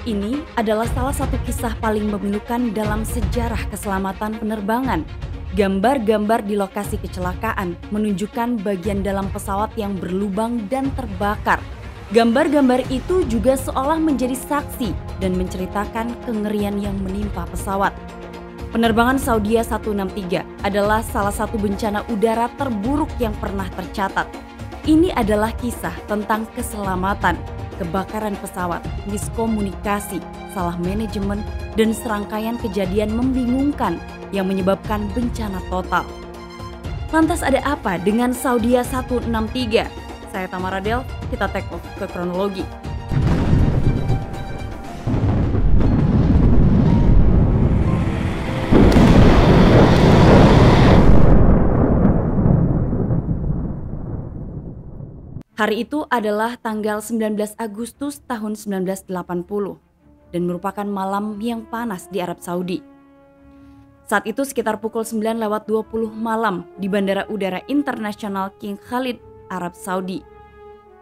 Ini adalah salah satu kisah paling memilukan dalam sejarah keselamatan penerbangan. Gambar-gambar di lokasi kecelakaan menunjukkan bagian dalam pesawat yang berlubang dan terbakar. Gambar-gambar itu juga seolah menjadi saksi dan menceritakan kengerian yang menimpa pesawat. Penerbangan Saudia 163 adalah salah satu bencana udara terburuk yang pernah tercatat. Ini adalah kisah tentang keselamatan, kebakaran pesawat, miskomunikasi, salah manajemen, dan serangkaian kejadian membingungkan yang menyebabkan bencana total. Lantas ada apa dengan Saudia 163? Saya Tamara Del, kita take off ke kronologi. Hari itu adalah tanggal 19 Agustus tahun 1980 dan merupakan malam yang panas di Arab Saudi. Saat itu sekitar pukul 9:20 malam di Bandara Udara Internasional King Khalid, Arab Saudi.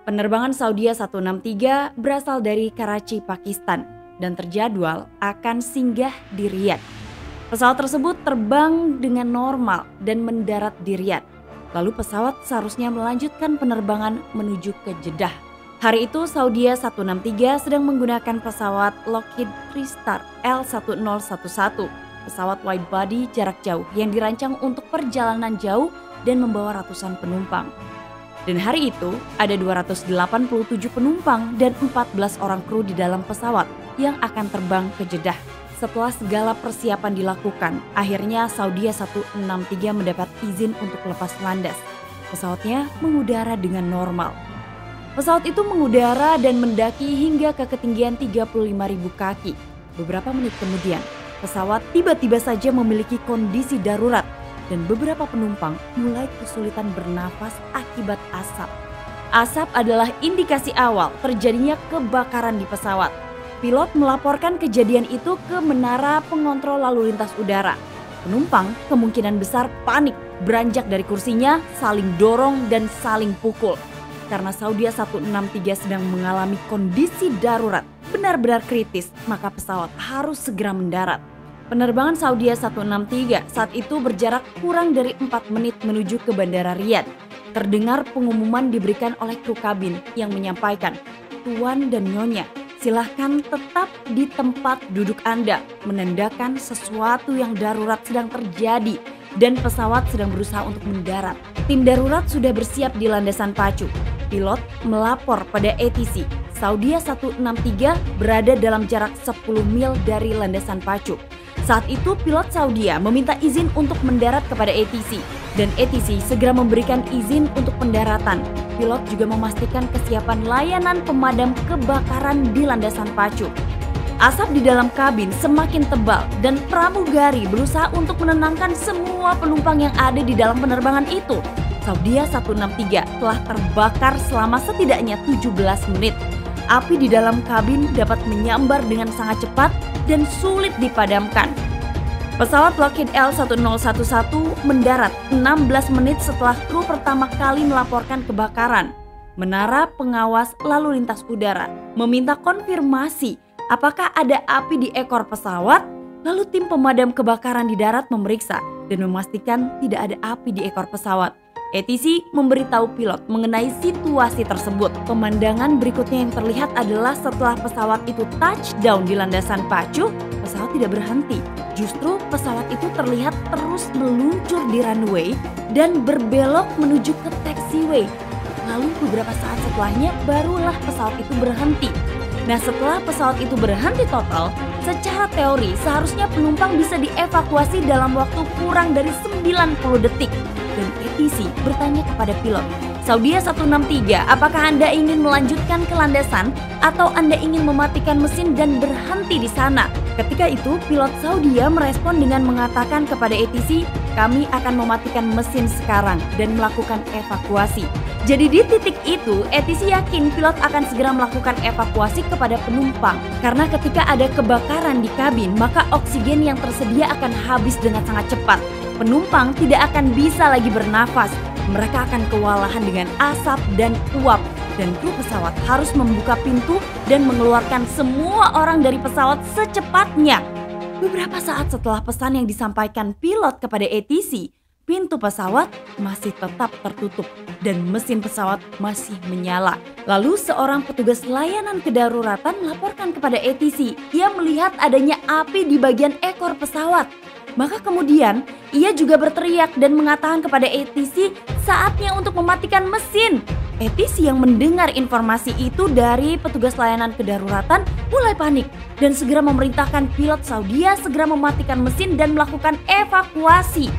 Penerbangan Saudia 163 berasal dari Karachi, Pakistan dan terjadwal akan singgah di Riyadh. Pesawat tersebut terbang dengan normal dan mendarat di Riyadh. Lalu pesawat seharusnya melanjutkan penerbangan menuju ke Jeddah. Hari itu Saudia 163 sedang menggunakan pesawat Lockheed TriStar L1011, pesawat wide body jarak jauh yang dirancang untuk perjalanan jauh dan membawa ratusan penumpang. Dan hari itu ada 287 penumpang dan 14 orang kru di dalam pesawat yang akan terbang ke Jeddah. Setelah segala persiapan dilakukan, akhirnya Saudia 163 mendapat izin untuk lepas landas. Pesawatnya mengudara dengan normal. Pesawat itu mengudara dan mendaki hingga ke ketinggian 35.000 kaki. Beberapa menit kemudian, pesawat tiba-tiba saja memiliki kondisi darurat dan beberapa penumpang mulai kesulitan bernafas akibat asap. Asap adalah indikasi awal terjadinya kebakaran di pesawat. Pilot melaporkan kejadian itu ke menara pengontrol lalu lintas udara. Penumpang kemungkinan besar panik, beranjak dari kursinya, saling dorong dan saling pukul. Karena Saudia 163 sedang mengalami kondisi darurat, benar-benar kritis, maka pesawat harus segera mendarat. Penerbangan Saudia 163 saat itu berjarak kurang dari 4 menit menuju ke Bandara Riyadh. Terdengar pengumuman diberikan oleh kru kabin yang menyampaikan, "Tuan dan Nyonya, silahkan tetap di tempat duduk Anda," menandakan sesuatu yang darurat sedang terjadi dan pesawat sedang berusaha untuk mendarat. Tim darurat sudah bersiap di landasan pacu. Pilot melapor pada ATC. Saudia 163 berada dalam jarak 10 mil dari landasan pacu. Saat itu pilot Saudia meminta izin untuk mendarat kepada ATC dan ATC segera memberikan izin untuk pendaratan. Pilot juga memastikan kesiapan layanan pemadam kebakaran di landasan pacu. Asap di dalam kabin semakin tebal dan pramugari berusaha untuk menenangkan semua penumpang yang ada di dalam penerbangan itu. Saudia 163 telah terbakar selama setidaknya 17 menit. Api di dalam kabin dapat menyambar dengan sangat cepat dan sulit dipadamkan. Pesawat Lockheed L1011 mendarat 16 menit setelah kru pertama kali melaporkan kebakaran. Menara pengawas lalu lintas udara meminta konfirmasi apakah ada api di ekor pesawat. Lalu tim pemadam kebakaran di darat memeriksa dan memastikan tidak ada api di ekor pesawat. ATC memberitahu pilot mengenai situasi tersebut. Pemandangan berikutnya yang terlihat adalah setelah pesawat itu touchdown di landasan pacu, pesawat tidak berhenti. Justru pesawat itu terlihat terus meluncur di runway dan berbelok menuju ke taxiway. Lalu beberapa saat setelahnya barulah pesawat itu berhenti. Nah, setelah pesawat itu berhenti total, secara teori seharusnya penumpang bisa dievakuasi dalam waktu kurang dari 90 detik. Dan ATC bertanya kepada pilot, "Saudia 163, apakah Anda ingin melanjutkan ke landasan atau Anda ingin mematikan mesin dan berhenti di sana?" Ketika itu pilot Saudia merespon dengan mengatakan kepada ATC, "Kami akan mematikan mesin sekarang dan melakukan evakuasi." Jadi di titik itu ATC yakin pilot akan segera melakukan evakuasi kepada penumpang. Karena ketika ada kebakaran di kabin, maka oksigen yang tersedia akan habis dengan sangat cepat. Penumpang tidak akan bisa lagi bernafas. Mereka akan kewalahan dengan asap dan uap. Dan kru pesawat harus membuka pintu dan mengeluarkan semua orang dari pesawat secepatnya. Beberapa saat setelah pesan yang disampaikan pilot kepada ATC, pintu pesawat masih tetap tertutup dan mesin pesawat masih menyala. Lalu seorang petugas layanan kedaruratan melaporkan kepada ATC. Ia melihat adanya api di bagian ekor pesawat. Maka kemudian ia juga berteriak dan mengatakan kepada ATC saatnya untuk mematikan mesin. ATC yang mendengar informasi itu dari petugas layanan kedaruratan mulai panik dan segera memerintahkan pilot Saudi segera mematikan mesin dan melakukan evakuasi.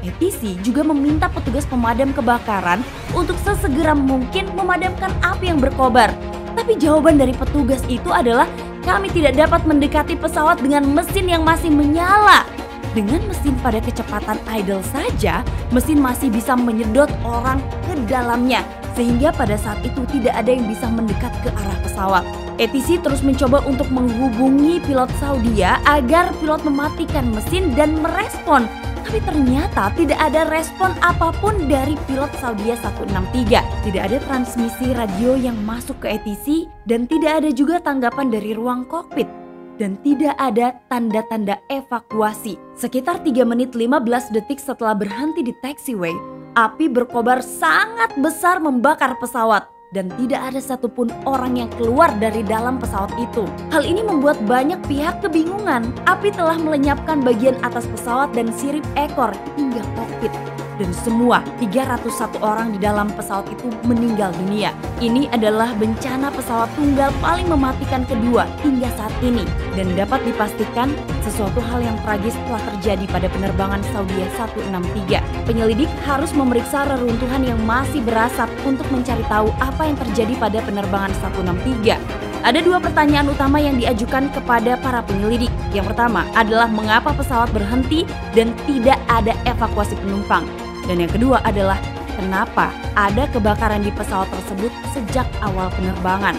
ATC juga meminta petugas pemadam kebakaran untuk sesegera mungkin memadamkan api yang berkobar. Tapi jawaban dari petugas itu adalah kami tidak dapat mendekati pesawat dengan mesin yang masih menyala. Dengan mesin pada kecepatan idle saja, mesin masih bisa menyedot orang ke dalamnya. Sehingga pada saat itu tidak ada yang bisa mendekat ke arah pesawat. ATC terus mencoba untuk menghubungi pilot Saudi agar pilot mematikan mesin dan merespon. Tapi ternyata tidak ada respon apapun dari pilot Saudi 163. Tidak ada transmisi radio yang masuk ke ATC dan tidak ada juga tanggapan dari ruang kokpit. Dan tidak ada tanda-tanda evakuasi. Sekitar 3 menit 15 detik setelah berhenti di taxiway, api berkobar sangat besar membakar pesawat. Dan tidak ada satupun orang yang keluar dari dalam pesawat itu. Hal ini membuat banyak pihak kebingungan. Api telah melenyapkan bagian atas pesawat dan sirip ekor hingga kokpit. Dan semua 301 orang di dalam pesawat itu meninggal dunia. Ini adalah bencana pesawat tunggal paling mematikan kedua hingga saat ini. Dan dapat dipastikan sesuatu hal yang tragis telah terjadi pada penerbangan Saudi 163. Penyelidik harus memeriksa reruntuhan yang masih berasap untuk mencari tahu apa yang terjadi pada penerbangan 163. Ada 2 pertanyaan utama yang diajukan kepada para penyelidik. Yang pertama adalah mengapa pesawat berhenti dan tidak ada evakuasi penumpang. Dan yang kedua adalah kenapa ada kebakaran di pesawat tersebut sejak awal penerbangan.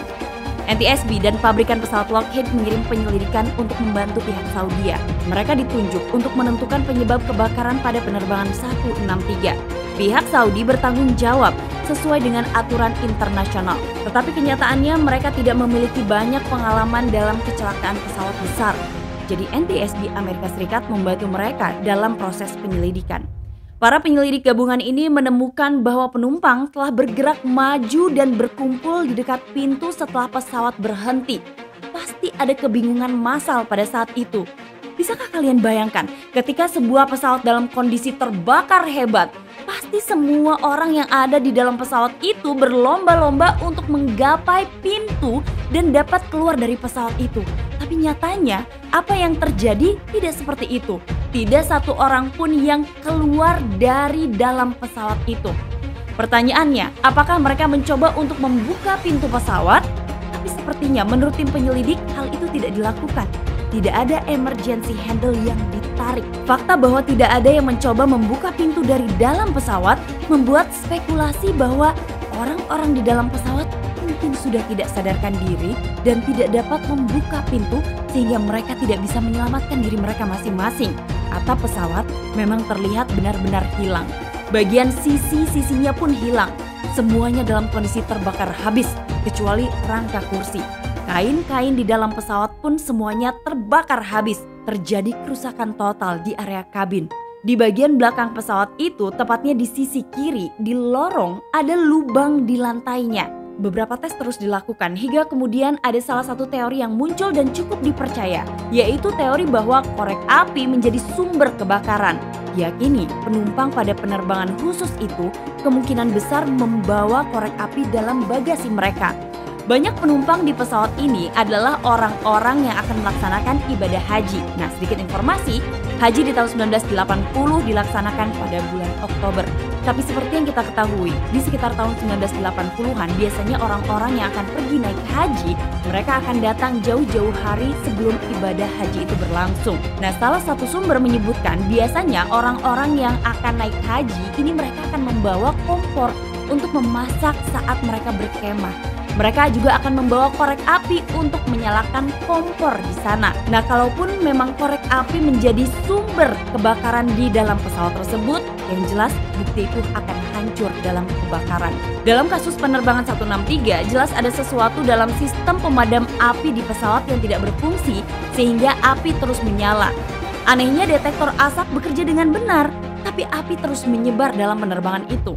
NTSB dan pabrikan pesawat Lockheed mengirim penyelidikan untuk membantu pihak Saudi. Mereka ditunjuk untuk menentukan penyebab kebakaran pada penerbangan 163. Pihak Saudi bertanggung jawab sesuai dengan aturan internasional. Tetapi kenyataannya mereka tidak memiliki banyak pengalaman dalam kecelakaan pesawat besar. Jadi NTSB Amerika Serikat membantu mereka dalam proses penyelidikan. Para penyelidik gabungan ini menemukan bahwa penumpang telah bergerak maju dan berkumpul di dekat pintu setelah pesawat berhenti. Pasti ada kebingungan massal pada saat itu. Bisakah kalian bayangkan ketika sebuah pesawat dalam kondisi terbakar hebat, pasti semua orang yang ada di dalam pesawat itu berlomba-lomba untuk menggapai pintu dan dapat keluar dari pesawat itu. Tapi nyatanya apa yang terjadi tidak seperti itu. Tidak satu orang pun yang keluar dari dalam pesawat itu. Pertanyaannya, apakah mereka mencoba untuk membuka pintu pesawat? Tapi sepertinya menurut tim penyelidik hal itu tidak dilakukan. Tidak ada emergency handle yang ditarik. Fakta bahwa tidak ada yang mencoba membuka pintu dari dalam pesawat membuat spekulasi bahwa orang-orang di dalam pesawat mungkin sudah tidak sadarkan diri dan tidak dapat membuka pintu sehingga mereka tidak bisa menyelamatkan diri mereka masing-masing. Atap pesawat memang terlihat benar-benar hilang. Bagian sisi-sisinya pun hilang. Semuanya dalam kondisi terbakar habis kecuali rangka kursi. Kain-kain di dalam pesawat pun semuanya terbakar habis. Terjadi kerusakan total di area kabin. Di bagian belakang pesawat itu, tepatnya di sisi kiri, di lorong, ada lubang di lantainya. Beberapa tes terus dilakukan hingga kemudian ada salah satu teori yang muncul dan cukup dipercaya, yaitu teori bahwa korek api menjadi sumber kebakaran. Diyakini penumpang pada penerbangan khusus itu kemungkinan besar membawa korek api dalam bagasi mereka. Banyak penumpang di pesawat ini adalah orang-orang yang akan melaksanakan ibadah haji. Nah, sedikit informasi, haji di tahun 1980 dilaksanakan pada bulan Oktober. Tapi seperti yang kita ketahui, di sekitar tahun 1980-an biasanya orang-orang yang akan pergi naik haji, mereka akan datang jauh-jauh hari sebelum ibadah haji itu berlangsung. Nah, salah satu sumber menyebutkan biasanya orang-orang yang akan naik haji ini mereka akan membawa kompor untuk memasak saat mereka berkemah. Mereka juga akan membawa korek api untuk menyalakan kompor di sana. Nah, kalaupun memang korek api menjadi sumber kebakaran di dalam pesawat tersebut, Yang jelas, bukti itu akan hancur dalam kebakaran. Dalam kasus penerbangan 163, jelas ada sesuatu dalam sistem pemadam api di pesawat yang tidak berfungsi sehingga api terus menyala. Anehnya detektor asap bekerja dengan benar, tapi api terus menyebar dalam penerbangan itu.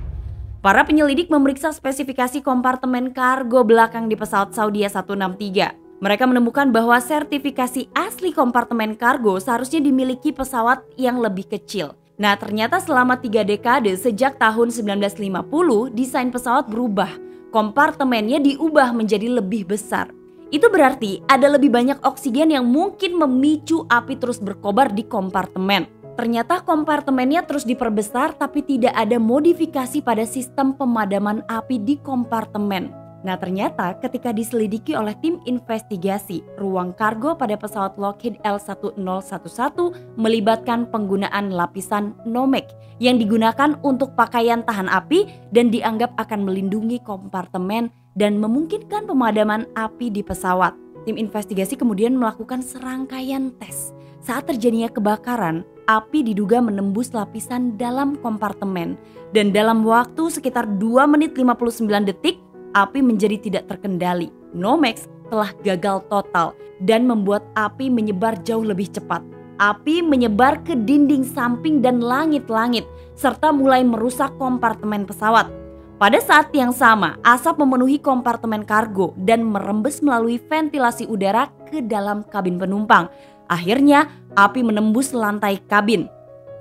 Para penyelidik memeriksa spesifikasi kompartemen kargo belakang di pesawat Saudi 163. Mereka menemukan bahwa sertifikasi asli kompartemen kargo seharusnya dimiliki pesawat yang lebih kecil. Nah, ternyata selama 3 dekade sejak tahun 1950, desain pesawat berubah. Kompartemennya diubah menjadi lebih besar. Itu berarti ada lebih banyak oksigen yang mungkin memicu api terus berkobar di kompartemen. Ternyata kompartemennya terus diperbesar tapi tidak ada modifikasi pada sistem pemadaman api di kompartemen. Nah, ternyata ketika diselidiki oleh tim investigasi, ruang kargo pada pesawat Lockheed L1011 melibatkan penggunaan lapisan Nomex yang digunakan untuk pakaian tahan api dan dianggap akan melindungi kompartemen dan memungkinkan pemadaman api di pesawat. Tim investigasi kemudian melakukan serangkaian tes. Saat terjadinya kebakaran, api diduga menembus lapisan dalam kompartemen dan dalam waktu sekitar 2 menit 59 detik, api menjadi tidak terkendali. Nomex telah gagal total dan membuat api menyebar jauh lebih cepat. Api menyebar ke dinding samping dan langit-langit serta mulai merusak kompartemen pesawat. Pada saat yang sama, asap memenuhi kompartemen kargo dan merembes melalui ventilasi udara ke dalam kabin penumpang. Akhirnya, api menembus lantai kabin.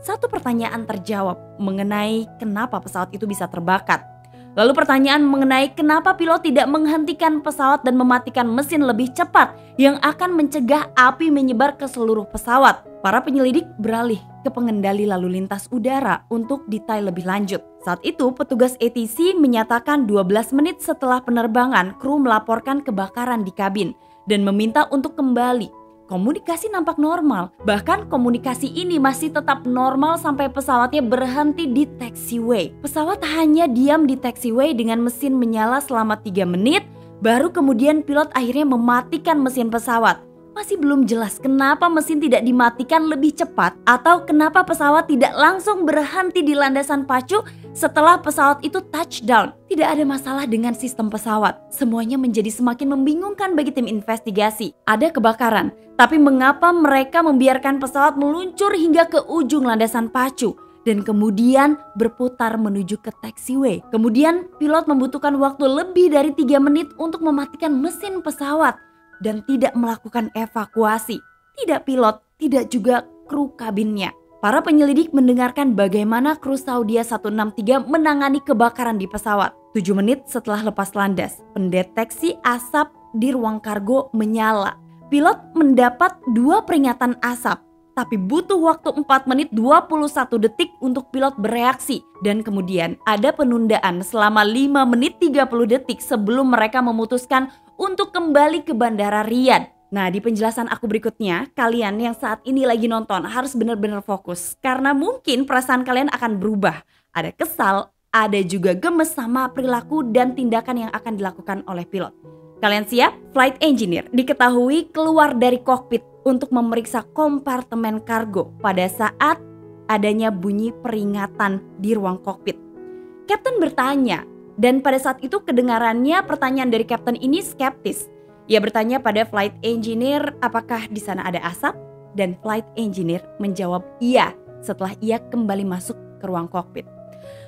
Satu pertanyaan terjawab mengenai kenapa pesawat itu bisa terbakar. Lalu pertanyaan mengenai kenapa pilot tidak menghentikan pesawat dan mematikan mesin lebih cepat yang akan mencegah api menyebar ke seluruh pesawat. Para penyelidik beralih ke pengendali lalu lintas udara untuk detail lebih lanjut. Saat itu petugas ATC menyatakan 12 menit setelah penerbangan kru melaporkan kebakaran di kabin dan meminta untuk kembali. Komunikasi nampak normal, bahkan komunikasi ini masih tetap normal sampai pesawatnya berhenti di taxiway. Pesawat hanya diam di taxiway dengan mesin menyala selama 3 menit, baru kemudian pilot akhirnya mematikan mesin pesawat. Masih belum jelas kenapa mesin tidak dimatikan lebih cepat atau kenapa pesawat tidak langsung berhenti di landasan pacu setelah pesawat itu touchdown. Tidak ada masalah dengan sistem pesawat. Semuanya menjadi semakin membingungkan bagi tim investigasi. Ada kebakaran, tapi mengapa mereka membiarkan pesawat meluncur hingga ke ujung landasan pacu dan kemudian berputar menuju ke taxiway. Kemudian pilot membutuhkan waktu lebih dari 3 menit untuk mematikan mesin pesawat dan tidak melakukan evakuasi. Tidak pilot, tidak juga kru kabinnya. Para penyelidik mendengarkan bagaimana kru Saudi 163 menangani kebakaran di pesawat. 7 menit setelah lepas landas, pendeteksi asap di ruang kargo menyala. Pilot mendapat 2 peringatan asap, tapi butuh waktu 4 menit 21 detik untuk pilot bereaksi. Dan kemudian ada penundaan selama 5 menit 30 detik sebelum mereka memutuskan untuk kembali ke Bandara Riyadh. Nah, di penjelasan aku berikutnya, kalian yang saat ini lagi nonton harus benar-benar fokus. Karena mungkin perasaan kalian akan berubah. Ada kesal, ada juga gemes sama perilaku dan tindakan yang akan dilakukan oleh pilot. Kalian siap? Flight engineer diketahui keluar dari kokpit untuk memeriksa kompartemen kargo pada saat adanya bunyi peringatan di ruang kokpit. Kapten bertanya, dan pada saat itu kedengarannya pertanyaan dari kapten ini skeptis. Ia bertanya pada flight engineer apakah di sana ada asap, dan flight engineer menjawab iya setelah ia kembali masuk ke ruang kokpit.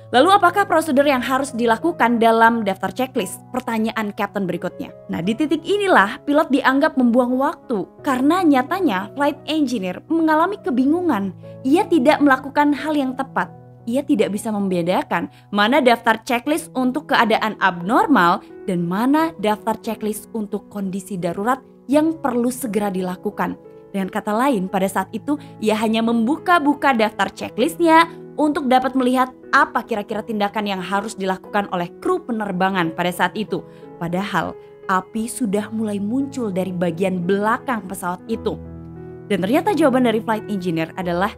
Lalu apakah prosedur yang harus dilakukan dalam daftar checklist? Pertanyaan kapten berikutnya. Nah, di titik inilah pilot dianggap membuang waktu karena nyatanya flight engineer mengalami kebingungan. Ia tidak melakukan hal yang tepat. Ia tidak bisa membedakan mana daftar checklist untuk keadaan abnormal dan mana daftar checklist untuk kondisi darurat yang perlu segera dilakukan. Dengan kata lain, pada saat itu ia hanya membuka-buka daftar checklistnya untuk dapat melihat apa kira-kira tindakan yang harus dilakukan oleh kru penerbangan pada saat itu. Padahal api sudah mulai muncul dari bagian belakang pesawat itu. Dan ternyata jawaban dari flight engineer adalah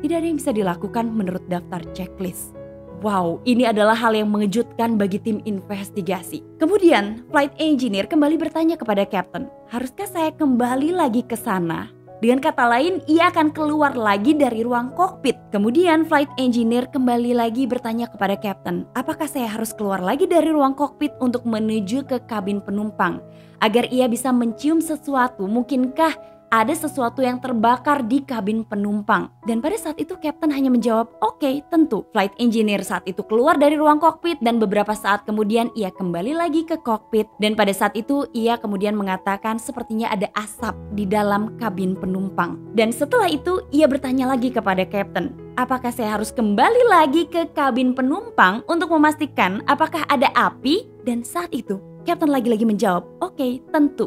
tidak ada yang bisa dilakukan menurut daftar checklist. Wow, ini adalah hal yang mengejutkan bagi tim investigasi. Kemudian, flight engineer kembali bertanya kepada kapten, haruskah saya kembali lagi ke sana Dengan kata lain, ia akan keluar lagi dari ruang kokpit. Kemudian flight engineer kembali lagi bertanya kepada kapten, apakah saya harus keluar lagi dari ruang kokpit untuk menuju ke kabin penumpang? Agar ia bisa mencium sesuatu, mungkinkah ada sesuatu yang terbakar di kabin penumpang? Dan pada saat itu kapten hanya menjawab, oke, tentu. Flight engineer saat itu keluar dari ruang kokpit dan beberapa saat kemudian ia kembali lagi ke kokpit. Dan pada saat itu ia kemudian mengatakan sepertinya ada asap di dalam kabin penumpang. Dan setelah itu ia bertanya lagi kepada kapten, apakah saya harus kembali lagi ke kabin penumpang untuk memastikan apakah ada api? Dan saat itu kapten lagi-lagi menjawab, oke, tentu.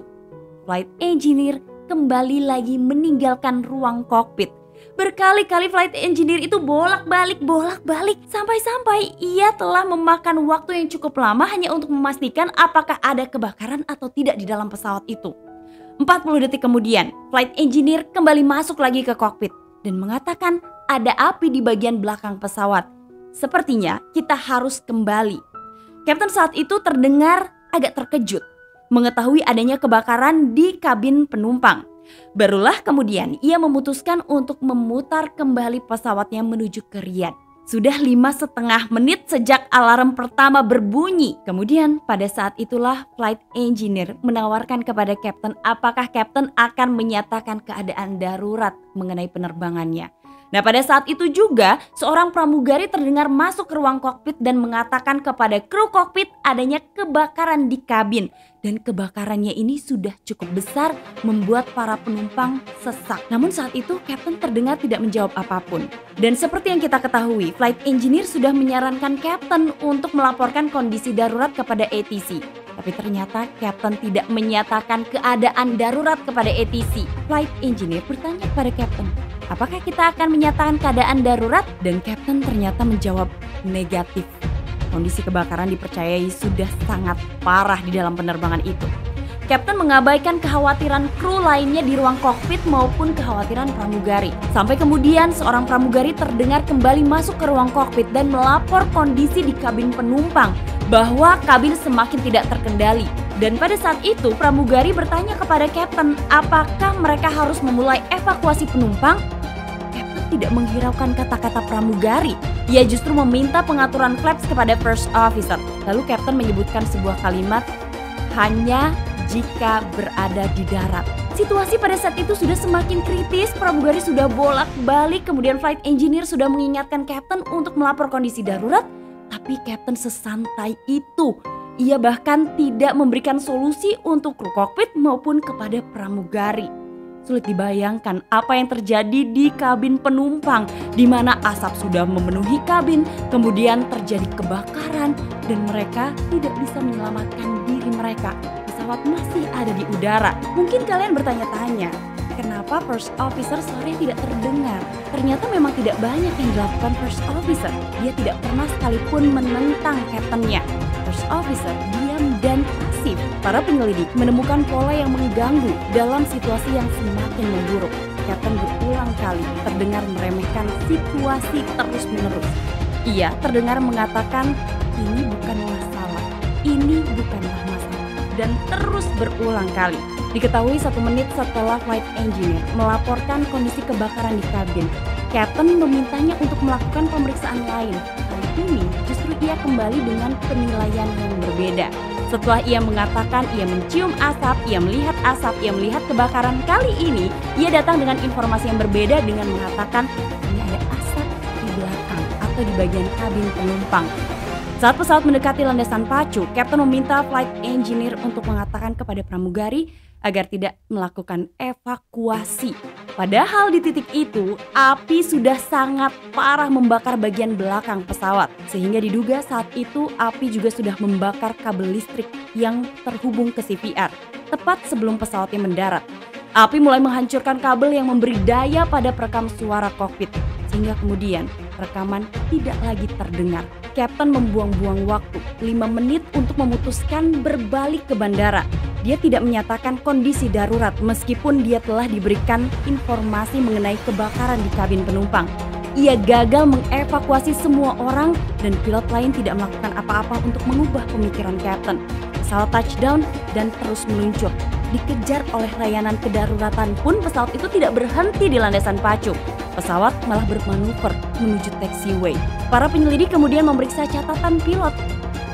Flight engineer kembali lagi meninggalkan ruang kokpit. Berkali-kali flight engineer itu bolak-balik sampai-sampai ia telah memakan waktu yang cukup lama hanya untuk memastikan apakah ada kebakaran atau tidak di dalam pesawat itu. 40 detik kemudian, flight engineer kembali masuk lagi ke kokpit dan mengatakan ada api di bagian belakang pesawat. Sepertinya kita harus kembali. Kapten saat itu terdengar agak terkejut mengetahui adanya kebakaran di kabin penumpang. Barulah kemudian ia memutuskan untuk memutar kembali pesawatnya menuju ke Riyadh. Sudah 5,5 menit sejak alarm pertama berbunyi. Kemudian pada saat itulah flight engineer menawarkan kepada kapten apakah kapten akan menyatakan keadaan darurat mengenai penerbangannya. Nah, pada saat itu juga seorang pramugari terdengar masuk ke ruang kokpit dan mengatakan kepada kru kokpit adanya kebakaran di kabin. Dan kebakarannya ini sudah cukup besar membuat para penumpang sesak. Namun saat itu kapten terdengar tidak menjawab apapun. Dan seperti yang kita ketahui, flight engineer sudah menyarankan kapten untuk melaporkan kondisi darurat kepada ATC. Tapi ternyata kapten tidak menyatakan keadaan darurat kepada ATC. Flight engineer bertanya kepada kapten, apakah kita akan menyatakan keadaan darurat? Dan kapten ternyata menjawab negatif. Kondisi kebakaran dipercayai sudah sangat parah di dalam penerbangan itu. Kapten mengabaikan kekhawatiran kru lainnya di ruang kokpit maupun kekhawatiran pramugari. Sampai kemudian seorang pramugari terdengar kembali masuk ke ruang kokpit dan melapor kondisi di kabin penumpang bahwa kabin semakin tidak terkendali. Dan pada saat itu pramugari bertanya kepada kapten apakah mereka harus memulai evakuasi penumpang. Kapten tidak menghiraukan kata-kata pramugari. Ia justru meminta pengaturan flaps kepada first officer. Lalu kapten menyebutkan sebuah kalimat, hanya jika berada di darat. Situasi pada saat itu sudah semakin kritis, pramugari sudah bolak-balik, kemudian flight engineer sudah mengingatkan kapten untuk melapor kondisi darurat, tapi kapten sesantai itu. Ia bahkan tidak memberikan solusi untuk kru kokpit maupun kepada pramugari. Sulit dibayangkan apa yang terjadi di kabin penumpang, di mana asap sudah memenuhi kabin, kemudian terjadi kebakaran dan mereka tidak bisa menyelamatkan diri mereka. Pesawat masih ada di udara. Mungkin kalian bertanya-tanya, kenapa first officer sore tidak terdengar? Ternyata memang tidak banyak yang dilakukan first officer. Dia tidak pernah sekalipun menentang kaptennya. First officer diam dan pasif. Para penyelidik menemukan pola yang mengganggu dalam situasi yang semakin memburuk. Kapten berulang kali terdengar meremehkan situasi terus-menerus. Ia terdengar mengatakan, ini bukan masalah, ini bukanlah masalah. Dan terus berulang kali. Diketahui 1 menit setelah flight engineer melaporkan kondisi kebakaran di kabin, kapten memintanya untuk melakukan pemeriksaan lain. Kali ini justru ia kembali dengan penilaian yang berbeda. Setelah ia mengatakan ia mencium asap, ia melihat asap, ia melihat kebakaran, kali ini ia datang dengan informasi yang berbeda dengan mengatakan ini ada asap di belakang atau di bagian kabin penumpang. Saat pesawat mendekati landasan pacu, kapten meminta flight engineer untuk mengatakan kepada pramugari agar tidak melakukan evakuasi. Padahal di titik itu, api sudah sangat parah membakar bagian belakang pesawat. Sehingga diduga saat itu api juga sudah membakar kabel listrik yang terhubung ke CVR, tepat sebelum pesawatnya mendarat. Api mulai menghancurkan kabel yang memberi daya pada perekam suara kokpit. Sehingga kemudian rekaman tidak lagi terdengar. Kapten membuang-buang waktu 5 menit untuk memutuskan berbalik ke bandara. Dia tidak menyatakan kondisi darurat meskipun dia telah diberikan informasi mengenai kebakaran di kabin penumpang. Ia gagal mengevakuasi semua orang dan pilot lain tidak melakukan apa-apa untuk mengubah pemikiran kapten. Pesawat touchdown dan terus meluncur. dikejar oleh layanan kedaruratan pun pesawat itu tidak berhenti di landasan pacu. Pesawat malah bermanuver menuju taxiway. Para penyelidik kemudian memeriksa catatan pilot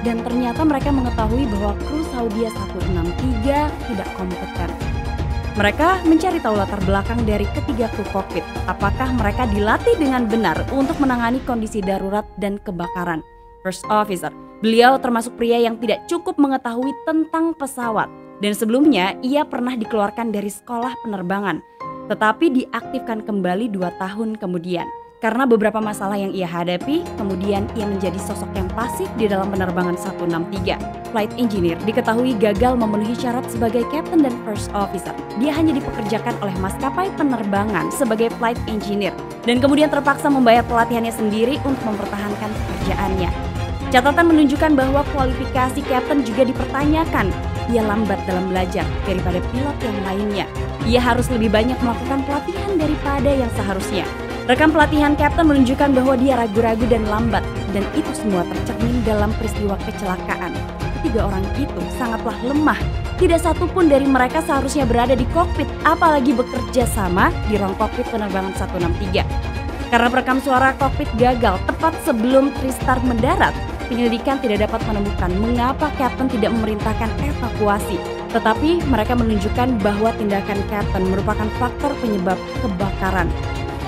dan ternyata mereka mengetahui bahwa kru Saudi 163 tidak kompeten. Mereka mencari tahu latar belakang dari ketiga kru kokpit. Apakah mereka dilatih dengan benar untuk menangani kondisi darurat dan kebakaran? First officer, beliau termasuk pria yang tidak cukup mengetahui tentang pesawat. Dan sebelumnya ia pernah dikeluarkan dari sekolah penerbangan. Tetapi diaktifkan kembali 2 tahun kemudian. Karena beberapa masalah yang ia hadapi, kemudian ia menjadi sosok yang pasif di dalam penerbangan 163. Flight engineer diketahui gagal memenuhi syarat sebagai captain dan first officer. Dia hanya dipekerjakan oleh maskapai penerbangan sebagai flight engineer dan kemudian terpaksa membayar pelatihannya sendiri untuk mempertahankan pekerjaannya. Catatan menunjukkan bahwa kualifikasi captain juga dipertanyakan. Ia lambat dalam belajar daripada pilot yang lainnya. Ia harus lebih banyak melakukan pelatihan daripada yang seharusnya. Rekam pelatihan Captain menunjukkan bahwa dia ragu-ragu dan lambat, dan itu semua tercermin dalam peristiwa kecelakaan. Ketiga orang itu sangatlah lemah. Tidak satu pun dari mereka seharusnya berada di kokpit, apalagi bekerja sama di ruang kokpit penerbangan 163. Karena perekam suara kokpit gagal tepat sebelum Tristar mendarat, penyelidikan tidak dapat menemukan mengapa Captain tidak memerintahkan evakuasi. Tetapi mereka menunjukkan bahwa tindakan Captain merupakan faktor penyebab kebakaran.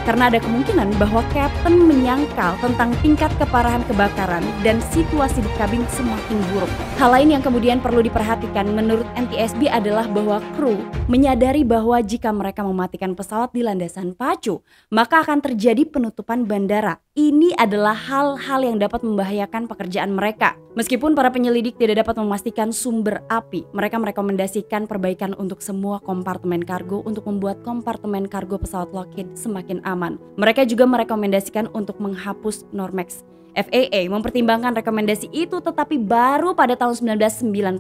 Karena ada kemungkinan bahwa Captain menyangkal tentang tingkat keparahan kebakaran dan situasi di kabin semakin buruk. Hal lain yang kemudian perlu diperhatikan menurut NTSB adalah bahwa kru menyadari bahwa jika mereka mematikan pesawat di landasan pacu, maka akan terjadi penutupan bandara. Ini adalah hal-hal yang dapat membahayakan pekerjaan mereka. Meskipun para penyelidik tidak dapat memastikan sumber api, mereka merekomendasikan perbaikan untuk semua kompartemen kargo untuk membuat kompartemen kargo pesawat Lockheed semakin aman. Mereka juga merekomendasikan untuk menghapus Normex. FAA mempertimbangkan rekomendasi itu tetapi baru pada tahun 1998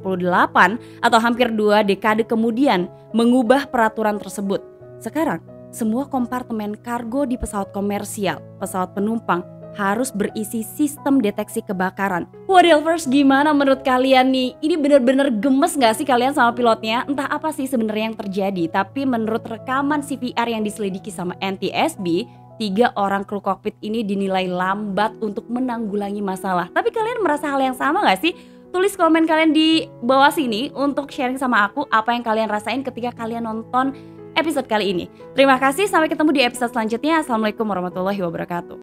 atau hampir 2 dekade kemudian mengubah peraturan tersebut. Sekarang, semua kompartemen kargo di pesawat komersial, pesawat penumpang harus berisi sistem deteksi kebakaran. Wadelvers, gimana menurut kalian nih? Ini bener-bener gemes gak sih kalian sama pilotnya? Entah apa sih sebenarnya yang terjadi, tapi menurut rekaman CVR yang diselidiki sama NTSB, 3 orang kru kokpit ini dinilai lambat untuk menanggulangi masalah. Tapi kalian merasa hal yang sama gak sih? Tulis komen kalian di bawah sini untuk sharing sama aku apa yang kalian rasain ketika kalian nonton episode kali ini. Terima kasih, sampai ketemu di episode selanjutnya. Assalamualaikum warahmatullahi wabarakatuh.